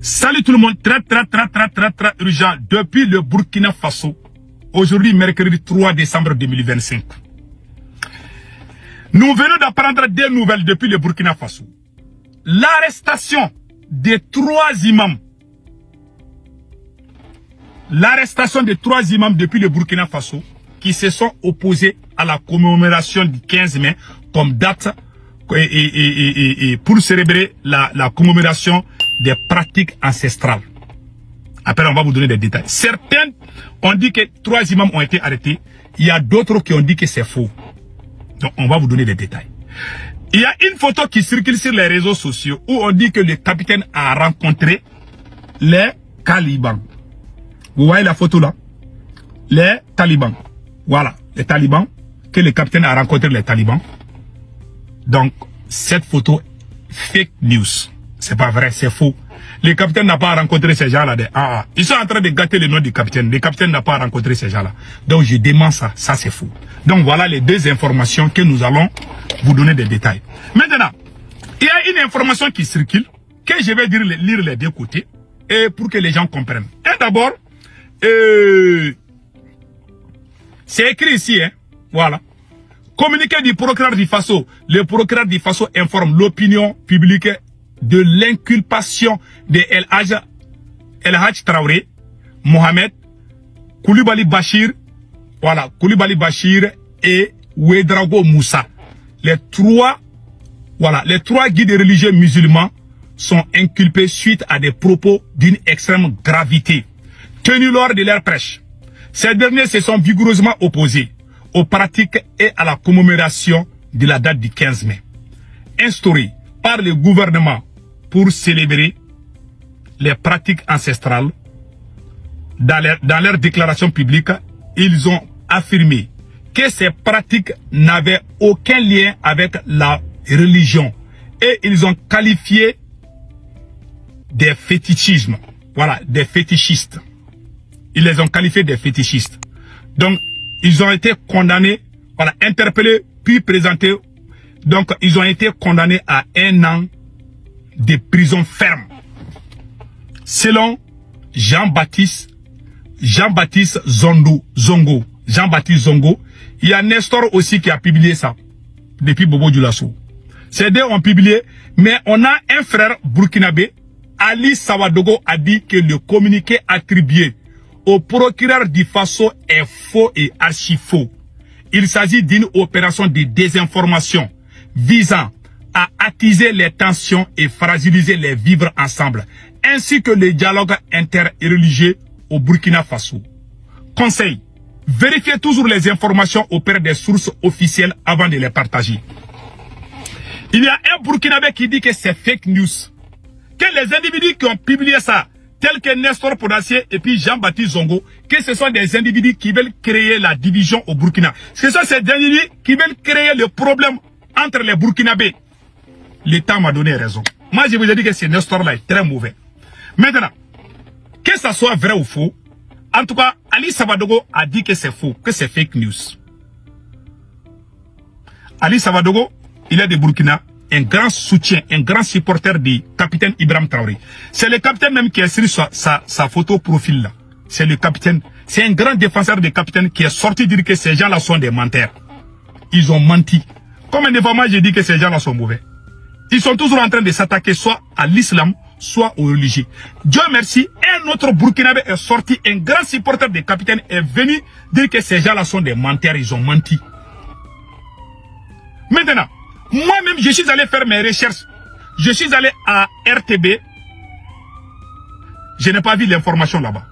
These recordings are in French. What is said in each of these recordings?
Salut tout le monde, très urgent depuis le Burkina Faso. Aujourd'hui, mercredi 3 décembre 2025. Nous venons d'apprendre des nouvelles depuis le Burkina Faso. L'arrestation des 3 imams. L'arrestation des 3 imams depuis le Burkina Faso qui se sont opposés à la commémoration du 15 mai comme date pour célébrer la commémoration des pratiques ancestrales. Après, on va vous donner des détails. Certains ont dit que 3 imams ont été arrêtés. Il y a d'autres qui ont dit que c'est faux. Donc, on va vous donner des détails. Il y a une photo qui circule sur les réseaux sociaux où on dit que le capitaine a rencontré les talibans. Vous voyez la photo là? Les talibans. Voilà, les talibans. Que le capitaine a rencontré les talibans. Donc, cette photo, fake news. C'est pas vrai, c'est faux. Le capitaine n'a pas rencontré ces gens-là. Ils sont en train de gâter le nom du capitaine. Le capitaine n'a pas rencontré ces gens-là. Donc, je demande ça. Ça, c'est faux. Donc, voilà les 2 informations que nous allons vous donner des détails. Maintenant, il y a une information qui circule, que je vais lire les 2 côtés, et pour que les gens comprennent. Et d'abord, c'est écrit ici, hein. Voilà. Communiqué du procureur du Faso. Le procureur du Faso informe l'opinion publique de l'inculpation de El Hadj Traoré, Mohamed, Koulibaly Bachir, voilà, Koulibaly Bachir et Ouedraogo Moussa. Les 3 guides religieux musulmans sont inculpés suite à des propos d'une extrême gravité tenus lors de leur prêche. Ces derniers se sont vigoureusement opposés aux pratiques et à la commémoration de la date du 15 mai, instaurée par le gouvernement pour célébrer les pratiques ancestrales. Dans leur déclaration publique, ils ont affirmé que ces pratiques n'avaient aucun lien avec la religion et ils ont qualifié des fétichismes, voilà, des fétichistes. Ils les ont qualifiés des fétichistes. Donc, ils ont été condamnés, voilà, interpellés, puis présentés. Donc, ils ont été condamnés à 1 an de prison ferme. Selon Jean-Baptiste Zongo. Jean-Baptiste Zongo. Il y a Nestor aussi qui a publié ça. Depuis Bobo Dioulasso. Ces 2 ont publié. Mais on a un frère burkinabé, Ali Sawadogo, a dit que le communiqué attribué au procureur du Faso est faux et archi faux. Il s'agit d'une opération de désinformation visant à attiser les tensions et fragiliser les vivre ensemble, ainsi que le dialogue interreligieux au Burkina Faso. Conseil: vérifiez toujours les informations auprès des sources officielles avant de les partager. Il y a un Burkinabé qui dit que c'est fake news, que les individus qui ont publié ça, tels que Nestor Podacier et puis Jean-Baptiste Zongo, que ce sont des individus qui veulent créer la division au Burkina. Ce sont ces individus qui veulent créer le problème entre les Burkinabés. L'État m'a donné raison. Moi, je vous ai dit que ce Nestor-là est très mauvais. Maintenant, que ça soit vrai ou faux, en tout cas, Ali Sawadogo a dit que c'est faux, que c'est fake news. Ali Sawadogo, il est de Burkina, un grand soutien, un grand supporter du capitaine Ibrahim Traoré. C'est le capitaine même qui a inscrit sa photo profil là. C'est le capitaine. C'est un grand défenseur des capitaines qui est sorti dire que ces gens-là sont des menteurs. Ils ont menti. Combien de fois moi j'ai dit que ces gens-là sont mauvais? Ils sont toujours en train de s'attaquer soit à l'islam, soit aux religieux. Dieu merci, un autre Burkinabé est sorti, un grand supporter des capitaines est venu dire que ces gens-là sont des menteurs, ils ont menti. Maintenant, moi-même, je suis allé faire mes recherches. Je suis allé à RTB. Je n'ai pas vu l'information là-bas.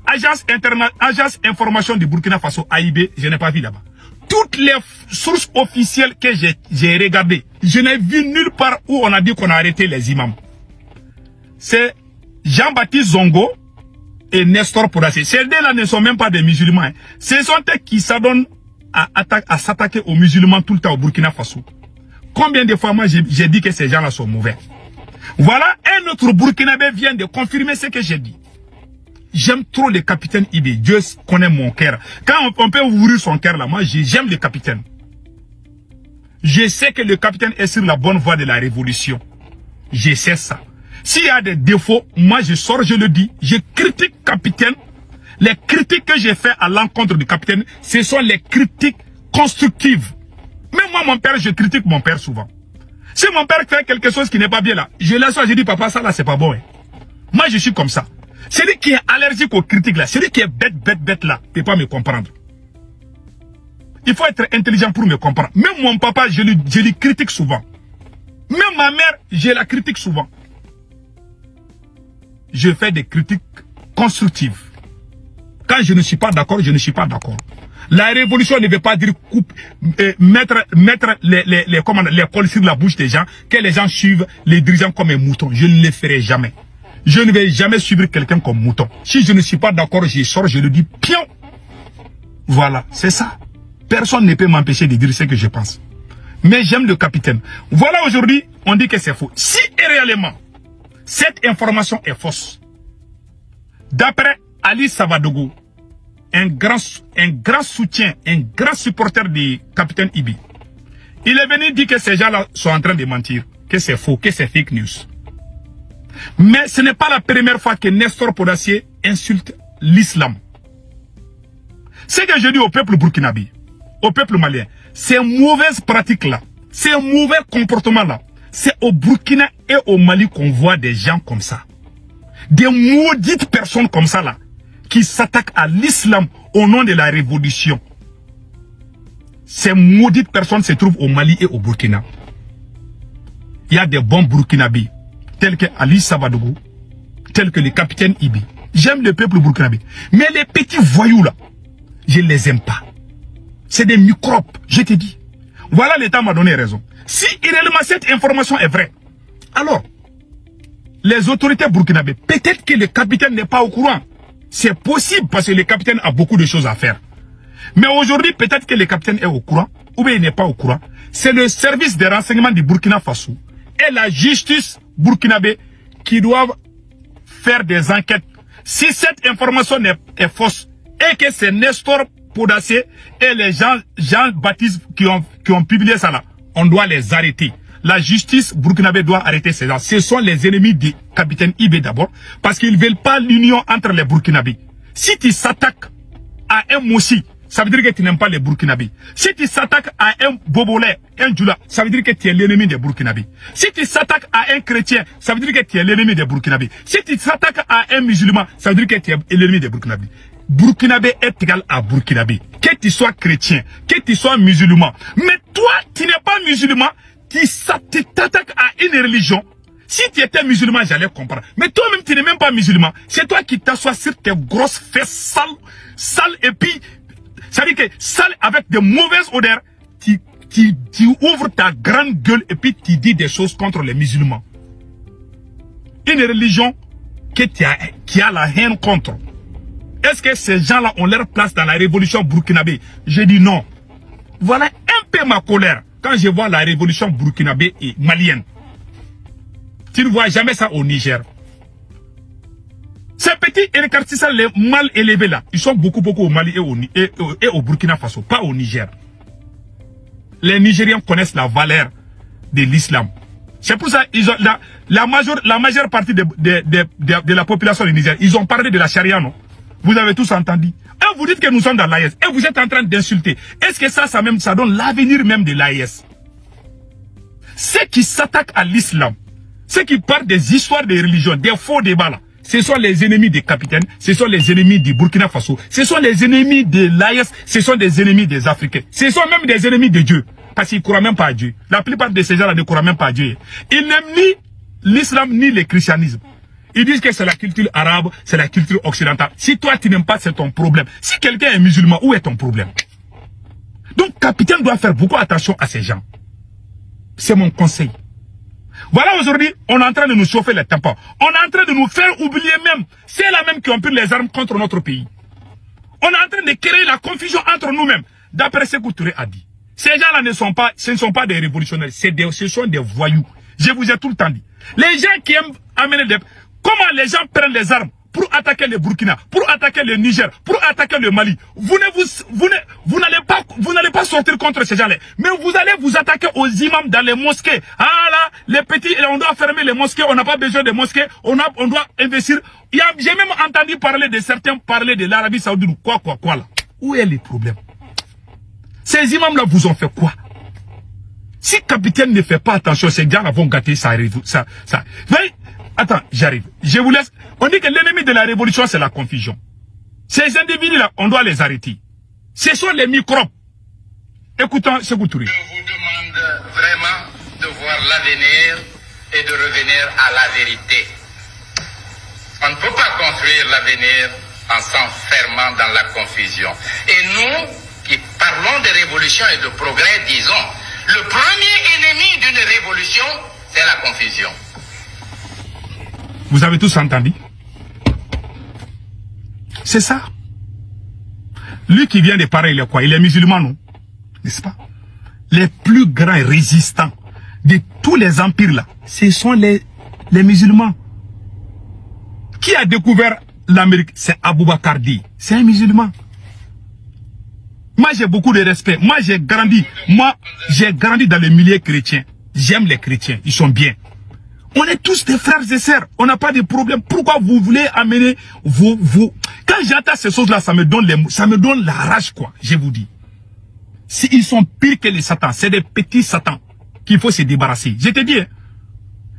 Agence Information du Burkina Faso, AIB, je n'ai pas vu là-bas. Toutes les sources officielles que j'ai regardées, je n'ai vu nulle part où on a dit qu'on a arrêté les imams. C'est Jean-Baptiste Zongo et Nestor Podacier. Ces 2-là ne sont même pas des musulmans. Hein. Ce sont eux qui s'adonnent à s'attaquer aux musulmans tout le temps au Burkina Faso. Combien de fois moi j'ai dit que ces gens-là sont mauvais? Voilà, un autre Burkinabé vient de confirmer ce que j'ai dit. J'aime trop le capitaine Ibé. Dieu connaît mon cœur. Quand on peut ouvrir son cœur là, moi j'aime le capitaine. Je sais que le capitaine est sur la bonne voie de la révolution. Je sais ça. S'il y a des défauts, moi je sors, je le dis. Je critique capitaine. Les critiques que j'ai fait à l'encontre du capitaine, ce sont les critiques constructives. Même moi, mon père, je critique mon père souvent. Si mon père fait quelque chose qui n'est pas bien là, je laisse, je dis, papa, ça là, c'est pas bon. Hein. Moi, je suis comme ça. Celui qui est allergique aux critiques là, celui qui est bête là, ne peut pas me comprendre. Il faut être intelligent pour me comprendre. Même mon papa, je lui critique souvent. Même ma mère, je la critique souvent. Je fais des critiques constructives. Quand je ne suis pas d'accord, je ne suis pas d'accord. La révolution ne veut pas dire mettre les cols sur la bouche des gens, que les gens suivent les dirigeants comme un mouton. Je ne le ferai jamais. Je ne vais jamais suivre quelqu'un comme mouton. Si je ne suis pas d'accord, je sors, je le dis, pion. Voilà, c'est ça. Personne ne peut m'empêcher de dire ce que je pense. Mais j'aime le capitaine. Voilà, aujourd'hui, on dit que c'est faux. Si réellement, cette information est fausse, d'après Ali Savadogo, un grand soutien, un grand supporter du capitaine Ibi, il est venu dire que ces gens-là sont en train de mentir, que c'est faux, que c'est fake news. Mais ce n'est pas la première fois que Nestor Podacier insulte l'islam. Ce que je dis au peuple burkinabé, au peuple malien, ces mauvaises pratiques-là, ces mauvais comportements-là, c'est au Burkina et au Mali qu'on voit des gens comme ça. Des maudites personnes comme ça là, qui s'attaquent à l'islam au nom de la révolution. Ces maudites personnes se trouvent au Mali et au Burkina. Il y a des bons Burkinabés, tels que Ali Savadogo, tels que le capitaine Ibi. J'aime le peuple burkinabé. Mais les petits voyous là, je ne les aime pas. C'est des microbes, je te dis. Voilà, l'État m'a donné raison. Si réellement cette information est vraie, alors, les autorités burkinabées, peut-être que le capitaine n'est pas au courant. C'est possible parce que le capitaine a beaucoup de choses à faire. Mais aujourd'hui, peut-être que le capitaine est au courant, ou bien il n'est pas au courant. C'est le service de renseignement du Burkina Faso et la justice burkinabé qui doivent faire des enquêtes. Si cette information est fausse et que c'est Nestor Podacier et les Jean-Baptiste qui ont publié ça là, on doit les arrêter. La justice burkinabé doit arrêter ces gens. Ce sont les ennemis du capitaine Ibé d'abord, parce qu'ils ne veulent pas l'union entre les burkinabés. Si tu s'attaques à un Mossi, ça veut dire que tu n'aimes pas les burkinabés. Si tu s'attaques à un Bobolais, un Djoula, ça veut dire que tu es l'ennemi des burkinabés. Si tu s'attaques à un chrétien, ça veut dire que tu es l'ennemi des burkinabés. Si tu s'attaques à un musulman, ça veut dire que tu es l'ennemi des burkinabés. Burkinabé est égal à burkinabé. Que tu sois chrétien, que tu sois musulman. Mais toi, tu n'es pas musulman, tu t'attaques à une religion. Si tu étais musulman, j'allais comprendre. Mais toi-même, tu n'es même pas musulman. C'est toi qui t'assois sur tes grosses fesses sales et puis, ça veut dire que sale avec de mauvaises odeurs, tu ouvres ta grande gueule et puis tu dis des choses contre les musulmans. Une religion qui a la haine contre. Est-ce que ces gens-là ont leur place dans la révolution burkinabé? Je dis non. Voilà un peu ma colère quand je vois la révolution burkinabé et malienne. Tu ne vois jamais ça au Niger. Ces petits écartissants, les mal élevés là, ils sont beaucoup au Mali et au Burkina Faso, pas au Niger. Les Nigériens connaissent la valeur de l'islam. C'est pour ça ils ont la majeure partie de la population du Niger, ils ont parlé de la charia, non? Vous avez tous entendu. Et vous dites que nous sommes dans l'AES. Et vous êtes en train d'insulter. Est-ce que ça donne l'avenir même de l'AES? Ceux qui s'attaquent à l'islam, ceux qui parlent des histoires des religions, des faux débats là, ce sont les ennemis des capitaines, ce sont les ennemis du Burkina Faso, ce sont les ennemis de l'AES, ce sont des ennemis des Africains. Ce sont même des ennemis de Dieu. Parce qu'ils ne croient même pas à Dieu. La plupart de ces gens-là ne croient même pas à Dieu. Ils n'aiment ni l'islam ni le christianisme. Ils disent que c'est la culture arabe, c'est la culture occidentale. Si toi tu n'aimes pas, c'est ton problème. Si quelqu'un est musulman, où est ton problème? Donc, capitaine doit faire beaucoup attention à ces gens. C'est mon conseil. Voilà, aujourd'hui, on est en train de nous chauffer les tampons. On est en train de nous faire oublier même. C'est là même qui ont pris les armes contre notre pays. On est en train de créer la confusion entre nous-mêmes. D'après ce que Touré a dit. Ces gens-là ce ne sont pas des révolutionnaires. Ce sont des voyous. Je vous ai tout le temps dit. Les gens qui aiment amener des... Comment les gens prennent les armes pour attaquer le Burkina, pour attaquer le Niger, pour attaquer le Mali. Vous n'allez pas sortir contre ces gens-là. Mais vous allez vous attaquer aux imams dans les mosquées. Ah là, les petits, on doit fermer les mosquées, on n'a pas besoin de mosquées, on doit investir. J'ai même entendu parler de certains parler de l'Arabie Saoudite. Quoi là. Où est le problème? Ces imams-là vous ont fait quoi? Si le capitaine ne fait pas attention, ces gars-là vont gâter ça. Voyez, attends, j'arrive. Je vous laisse. On dit que l'ennemi de la révolution, c'est la confusion. Ces individus-là, on doit les arrêter. Ce sont les microbes. Écoutons Sékou Touré. Je vous demande vraiment de voir l'avenir et de revenir à la vérité. On ne peut pas construire l'avenir en s'enfermant dans la confusion. Et nous, qui parlons de révolution et de progrès, disons, le premier ennemi d'une révolution, c'est la confusion. Vous avez tous entendu? C'est ça. Lui qui vient de parler, il est quoi? Il est musulman, non? N'est-ce pas? Les plus grands résistants de tous les empires là, ce sont les musulmans. Qui a découvert l'Amérique? C'est Aboubacar Di. C'est un musulman. Moi, j'ai beaucoup de respect. Moi, j'ai grandi dans le milieu chrétien. J'aime les chrétiens. Ils sont bien. On est tous des frères et sœurs. On n'a pas de problème. Pourquoi vous voulez amener vous? Quand j'entends ces choses-là, ça me donne la rage, quoi. Je vous dis. Ils sont pires que les satans. C'est des petits satans qu'il faut se débarrasser. Je te dis, hein.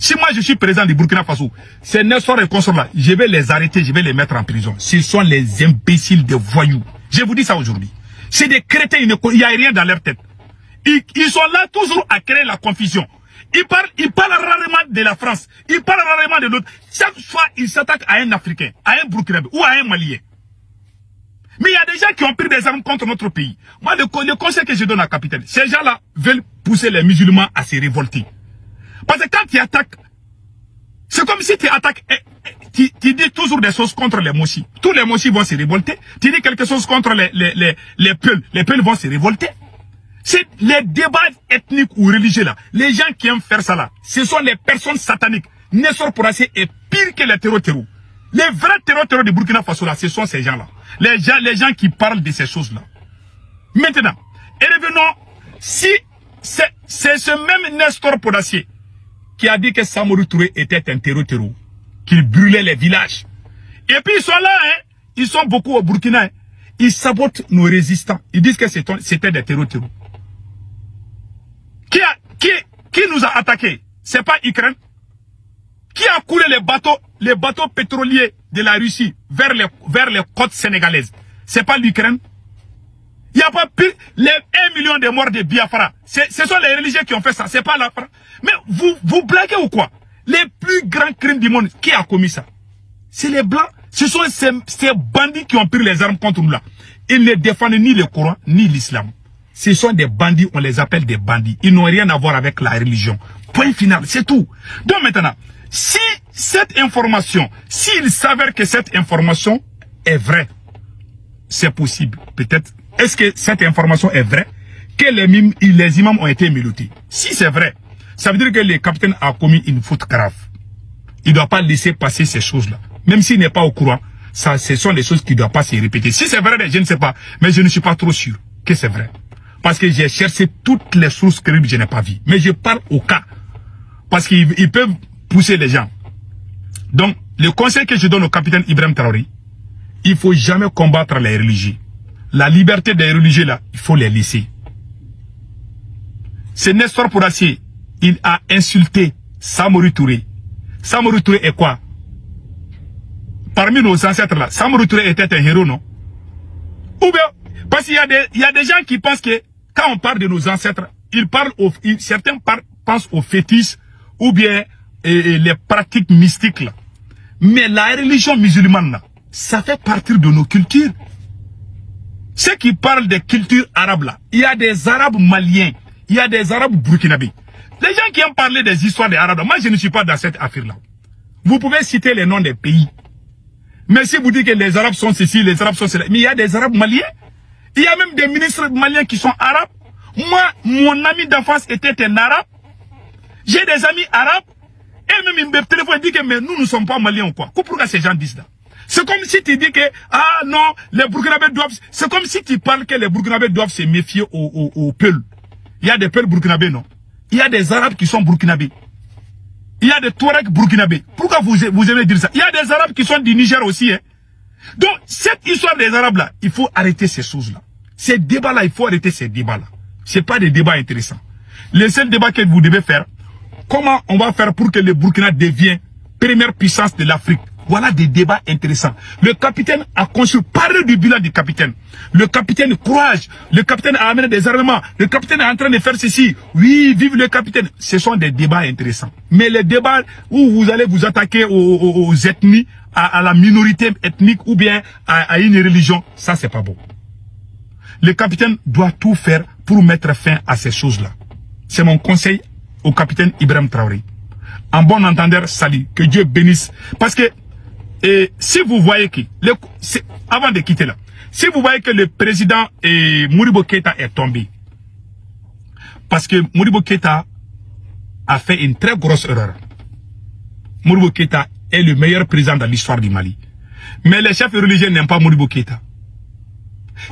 Si moi je suis président du Burkina Faso, ces Nestor et consorts là, je vais les arrêter, je vais les mettre en prison. Ce sont les imbéciles de voyous. Je vous dis ça aujourd'hui. C'est des crétins, il n'y a rien dans leur tête. Ils sont là toujours à créer la confusion. Ils parlent rarement de la France. Ils parlent rarement de l'autre. Chaque fois, ils s'attaquent à un Africain, à un Burkinabé ou à un Malien. Mais il y a des gens qui ont pris des armes contre notre pays. Moi, le conseil que je donne à capitaine, ces gens-là veulent pousser les musulmans à se révolter. Parce que quand tu attaques, c'est comme si tu attaques, tu dis toujours des choses contre les Mossis. Tous les Mossis vont se révolter. Tu dis quelque chose contre les Peuls. Les Peuls vont se révolter. C'est les débats ethniques ou religieux là. Les gens qui aiment faire ça là, ce sont les personnes sataniques. Nestor Pourassi est pire que les terreaux. Les vrais terreaux du Burkina Faso là, ce sont ces gens là. Les gens qui parlent de ces choses là. Maintenant, et revenons, si c'est ce même Nestor Pourassi qui a dit que Samori Touré était un terreau, qu'il brûlait les villages. Et puis ils sont là, hein. Ils sont beaucoup au Burkina. Hein. Ils sabotent nos résistants. Ils disent que c'était des terreaux. Qui nous a attaqués? C'est pas Ukraine. Qui a coulé les bateaux pétroliers de la Russie vers les côtes sénégalaises? C'est pas l'Ukraine. Il n'y a pas plus les 1 million de morts de Biafra. Ce sont les religieux qui ont fait ça. C'est pas la France. Mais vous blaguez ou quoi? Les plus grands crimes du monde, qui a commis ça? C'est les Blancs. Ce sont ces bandits qui ont pris les armes contre nous là. Ils ne défendent ni le Coran, ni l'islam. Ce sont des bandits, on les appelle des bandits. Ils n'ont rien à voir avec la religion. Point final, c'est tout. Donc maintenant, si cette information, s'il s'avère que cette information est vraie, c'est possible. Peut-être, est-ce que cette information est vraie? Que les imams ont été mélotés. Si c'est vrai, ça veut dire que le capitaine a commis une faute grave. Il ne doit pas laisser passer ces choses-là. Même s'il n'est pas au courant, ce sont des choses qui ne doivent pas se répéter. Si c'est vrai, je ne sais pas. Mais je ne suis pas trop sûr que c'est vrai. Parce que j'ai cherché toutes les sources crédibles, je n'ai pas vu. Mais je parle au cas. Parce qu'ils peuvent pousser les gens. Donc, le conseil que je donne au capitaine Ibrahim Traoré, il ne faut jamais combattre les religieux. La liberté des religieux, là, il faut les laisser. C'est Nestor Pourassi, il a insulté Samori Touré. Samori Touré est quoi? Parmi nos ancêtres, là, Samori Touré était un héros, non? Ou bien, parce qu'il y a des gens qui pensent que, quand on parle de nos ancêtres, certains pensent aux fétiches, ou bien les pratiques mystiques, là. Mais la religion musulmane, là, ça fait partie de nos cultures. Ceux qui parlent des cultures arabes, là, il y a des arabes maliens, il y a des arabes burkinabés. Les gens qui aiment parler des histoires des arabes, moi je ne suis pas dans cette affaire-là. Vous pouvez citer les noms des pays. Mais si vous dites que les arabes sont ceci, les arabes sont cela, mais il y a des arabes maliens. Il y a même des ministres maliens qui sont arabes. Moi, mon ami d'enfance était un arabe. J'ai des amis arabes. Et même ils me téléphonent et disent que mais nous ne sommes pas maliens ou quoi. Pourquoi ces gens disent ça? C'est comme si tu dis que, ah non, les Burkinabés doivent... C'est comme si tu parles que les Burkinabés doivent se méfier aux Peuls. Il y a des Peuls burkinabés, non? Il y a des Arabes qui sont burkinabés. Il y a des Touaregs burkinabés. Pourquoi vous aimez dire ça? Il y a des Arabes qui sont du Niger aussi. Hein? Donc, cette histoire des Arabes là, il faut arrêter ces choses-là. Ces débats-là, il faut arrêter ces débats-là. Ce n'est pas des débats intéressants. Le seul débat que vous devez faire, comment on va faire pour que le Burkina devienne première puissance de l'Afrique? Voilà des débats intéressants. Le capitaine a conçu, parlez du bilan du capitaine. Le capitaine courage. Le capitaine a amené des armements. Le capitaine est en train de faire ceci. Oui, vive le capitaine. Ce sont des débats intéressants. Mais les débats où vous allez vous attaquer aux ethnies, à la minorité ethnique ou bien à une religion, ça c'est pas bon. Le capitaine doit tout faire pour mettre fin à ces choses-là. C'est mon conseil au capitaine Ibrahim Traoré. En bon entendeur, salut. Que Dieu bénisse. Parce que si vous voyez que, avant de quitter là, si vous voyez que le président Modibo Keïta est tombé, parce que Modibo Keïta a fait une très grosse erreur. Modibo Keïta est le meilleur président dans l'histoire du Mali. Mais les chefs religieux n'aiment pas Modibo Keïta.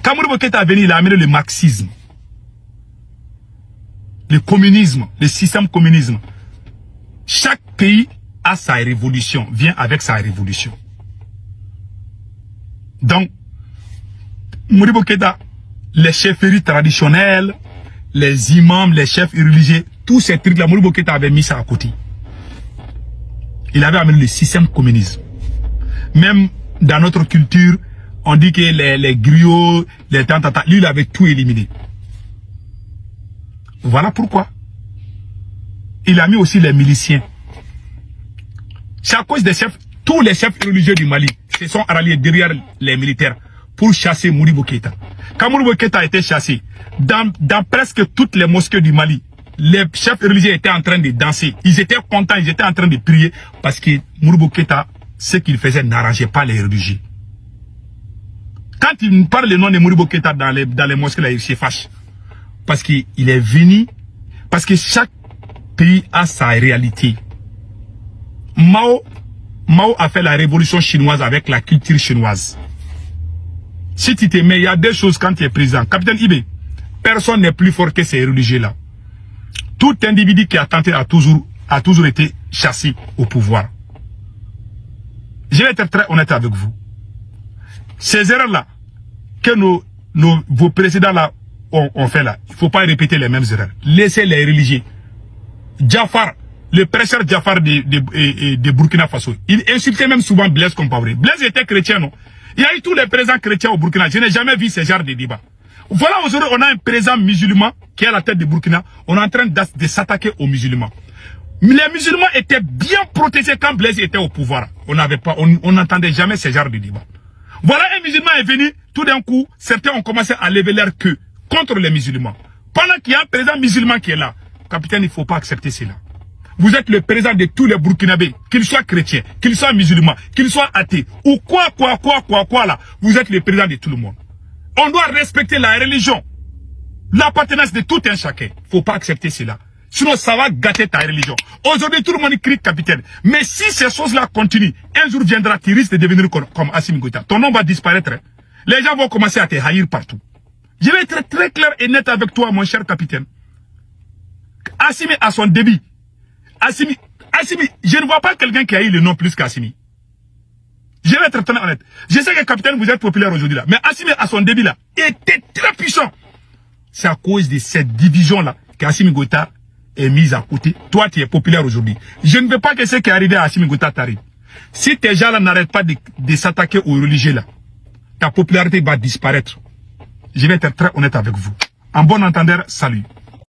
Quand Modibo Keïta est venu, il a amené le marxisme, le communisme, le système communisme. Chaque pays a sa révolution, vient avec sa révolution. Donc, Modibo Keïta, les chefferies traditionnelles, les imams, les chefs religieux, tous ces trucs-là, Modibo Keïta avait mis ça à côté. Il avait amené le système communisme. Même dans notre culture, on dit que les griots, les tantata, lui, il avait tout éliminé. Voilà pourquoi. Il a mis aussi les miliciens. C'est à cause des chefs, tous les chefs religieux du Mali se sont ralliés derrière les militaires pour chasser Modibo Keïta. Quand Modibo Keïta a été chassé, dans presque toutes les mosquées du Mali, les chefs religieux étaient en train de danser. Ils étaient contents, ils étaient en train de prier parce que Modibo Keïta, ce qu'il faisait n'arrangeait pas les religieux. Quand il parle le nom de Modibo Keïta dans les mosquées, là, il se fâche. Parce qu'il est venu, parce que chaque pays a sa réalité. Mao a fait la révolution chinoise avec la culture chinoise. Si tu te mets, il y a deux choses quand tu es président. Capitaine Ibé, personne n'est plus fort que ces religieux-là. Tout individu qui a tenté a toujours été chassé au pouvoir. Je vais être très honnête avec vous. Ces erreurs-là, que vos présidents-là ont fait là, il ne faut pas répéter les mêmes erreurs. Laissez les religieux. Jafar, le prêcheur Jafar de Burkina Faso, il insultait même souvent Blaise Compaoré. Blaise était chrétien, non? Il y a eu tous les présidents chrétiens au Burkina. Je n'ai jamais vu ce genre de débat. Voilà, aujourd'hui, on a un président musulman qui est à la tête de Burkina. On est en train de s'attaquer aux musulmans. Les musulmans étaient bien protégés quand Blaise était au pouvoir. On n'entendait jamais ce genre de débat. Voilà, un musulman est venu, tout d'un coup, certains ont commencé à lever leur queue contre les musulmans. Pendant qu'il y a un président musulman qui est là, capitaine, il ne faut pas accepter cela. Vous êtes le président de tous les Burkinabés, qu'ils soient chrétiens, qu'ils soient musulmans, qu'ils soient athées, ou quoi là. Vous êtes le président de tout le monde. On doit respecter la religion, l'appartenance de tout un chacun. Il ne faut pas accepter cela. Sinon, ça va gâter ta religion. Aujourd'hui, tout le monde crie capitaine. Mais si ces choses-là continuent, un jour viendra, tu risques de devenir comme Assimi Goïta. Ton nom va disparaître. Les gens vont commencer à te haïr partout. Je vais être très clair et net avec toi, mon cher capitaine. Assimi a son débit. Assimi, je ne vois pas quelqu'un qui a eu le nom plus qu'Assimi. Je vais être très honnête. Je sais que capitaine, vous êtes populaire aujourd'hui là. Mais Assimi a son débit là était très puissant. C'est à cause de cette division-là qu'Assimi Goïta est mise à côté. Toi, tu es populaire aujourd'hui. Je ne veux pas que ce qui est arrivé à Assimi Goïta t'arrive. Si tes gens là n'arrêtent pas de s'attaquer aux religieux là, ta popularité va disparaître. Je vais être très honnête avec vous. En bon entendeur, salut.